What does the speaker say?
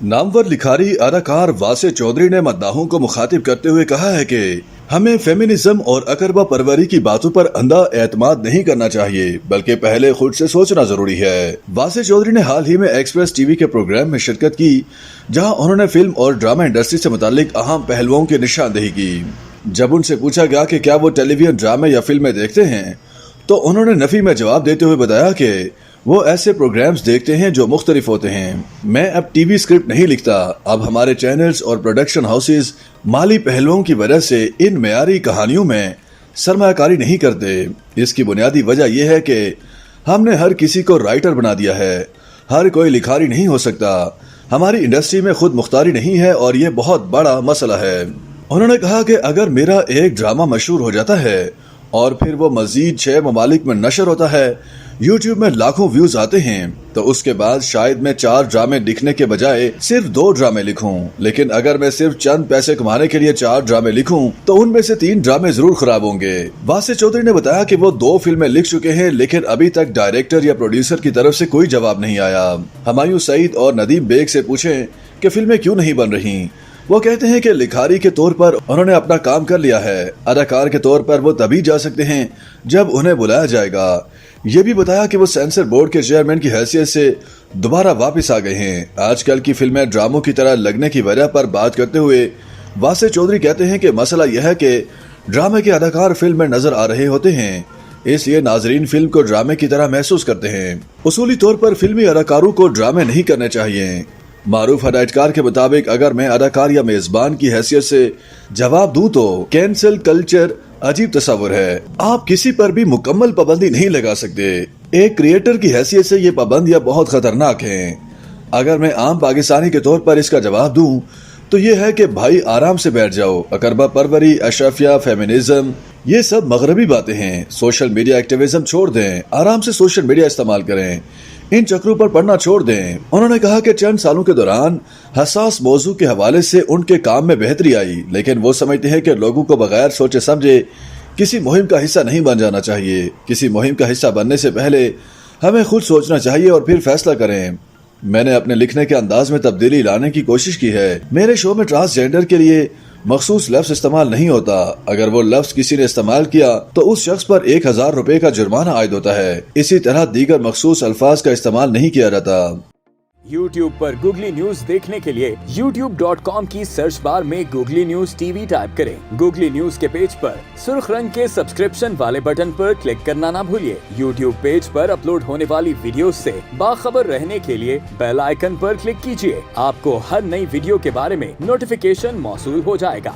नामवर लिखारी अदाकार वासे चौधरी ने मद्दाहों को मुखातिब करते हुए कहा है कि हमें फेमिनिज्म और अकरबा परवरी की बातों पर अंधा एतमाद नहीं करना चाहिए, बल्कि पहले खुद से सोचना जरूरी है। वासे चौधरी ने हाल ही में एक्सप्रेस टीवी के प्रोग्राम में शिरकत की, जहां उन्होंने फिल्म और ड्रामा इंडस्ट्री से मुतालिक अहम पहलुओं की निशानदेही की। जब उनसे पूछा गया कि क्या वो टेलीविजन ड्रामे या फिल्में देखते हैं, तो उन्होंने नफी में जवाब देते हुए बताया कि वो ऐसे प्रोग्राम्स देखते हैं जो मुख्तलिफ होते हैं। मैं अब टीवी स्क्रिप्ट नहीं लिखता। अब हमारे चैनल्स और प्रोडक्शन हाउसेज माली पहलुओं की वजह से इन मयारी कहानियों में सरमायाकारी नहीं करते। इसकी बुनियादी वजह यह है कि हमने हर किसी को राइटर बना दिया है। हर कोई लिखारी नहीं हो सकता। हमारी इंडस्ट्री में खुद मुख्तारी नहीं है और ये बहुत बड़ा मसला है। उन्होंने कहा कि अगर मेरा एक ड्रामा मशहूर हो जाता है और फिर वो मजीद 6 ममालिक में नशर होता है, यूट्यूब में लाखों व्यूज आते हैं, तो उसके बाद शायद मैं 4 ड्रामे लिखने के बजाय सिर्फ 2 ड्रामे लिखूं। लेकिन अगर मैं सिर्फ चंद पैसे कमाने के लिए 4 ड्रामे लिखूं, तो उनमें से 3 ड्रामे जरूर खराब होंगे। वासे चौधरी ने बताया कि वो 2 फिल्में लिख चुके हैं, लेकिन अभी तक डायरेक्टर या प्रोड्यूसर की तरफ से कोई जवाब नहीं आया। हुमायूं सईद और नदीम बेग से पूछें कि फिल्में क्यों नहीं बन रही, वो कहते हैं कि लिखारी के तौर पर उन्होंने अपना काम कर लिया है। अदाकार के तौर पर वो तभी जा सकते हैं जब उन्हें बुलाया जाएगा। ये भी बताया कि वो सेंसर बोर्ड के चेयरमैन की हैसियत से दोबारा वापस आ गए हैं। आजकल की फिल्में ड्रामों की तरह लगने की वजह पर बात करते हुए वासे चौधरी कहते हैं कि मसला यह है कि ड्रामे के अदाकार फिल्म में नजर आ रहे होते हैं, इसलिए नाजरीन फिल्म को ड्रामे की तरह महसूस करते हैं। उसूली तौर पर फिल्मी अदाकारों को ड्रामे नहीं करने चाहिए। मारूफ हदायतकार के मुताबिक अगर मैं अदाकार या मेजबान की हैसियत से जवाब दूं तो कैंसल कल्चर अजीब तस्वुर है। आप किसी पर भी मुकम्मल पाबंदी नहीं लगा सकते। एक क्रिएटर की हैसियत से ये पाबंदियां बहुत खतरनाक हैं। अगर मैं आम पाकिस्तानी के तौर पर इसका जवाब दूं तो ये है कि भाई आराम से बैठ जाओ। अकरबा परवरी, अशरफिया, फेमिनिज्म, ये सब मगरबी बातें हैं। सोशल मीडिया एक्टिविज्म छोड़ दें, आराम से सोशल मीडिया इस्तेमाल करें, इन चक्रों पर पढ़ना छोड़ दें। उन्होंने कहा कि चंद सालों के दौरान हसास मौजू के हवाले से उनके काम में बेहतरी आई, लेकिन वो समझते हैं कि लोगों को बगैर सोचे समझे किसी मुहिम का हिस्सा नहीं बन जाना चाहिए। किसी मुहिम का हिस्सा बनने से पहले हमें खुद सोचना चाहिए और फिर फैसला करें। मैंने अपने लिखने के अंदाज में तब्दीली लाने की कोशिश की है। मेरे शो में ट्रांसजेंडर के लिए मखसूस लफ्ज इस्तेमाल नहीं होता। अगर वो लफ्ज किसी ने इस्तेमाल किया तो उस शख्स पर 1000 रुपए का जुर्माना आयद होता है। इसी तरह दीगर मखसूस अल्फाज का इस्तेमाल नहीं किया जाता। YouTube पर गूगली न्यूज देखने के लिए youtube.com की सर्च बार में गूगली न्यूज टीवी टाइप करें। गूगली न्यूज के पेज पर सुर्ख रंग के सब्सक्रिप्शन वाले बटन पर क्लिक करना ना भूलिए। YouTube पेज पर अपलोड होने वाली वीडियोस से बाखबर रहने के लिए बेल आइकन पर क्लिक कीजिए। आपको हर नई वीडियो के बारे में नोटिफिकेशन मौसूल हो जाएगा।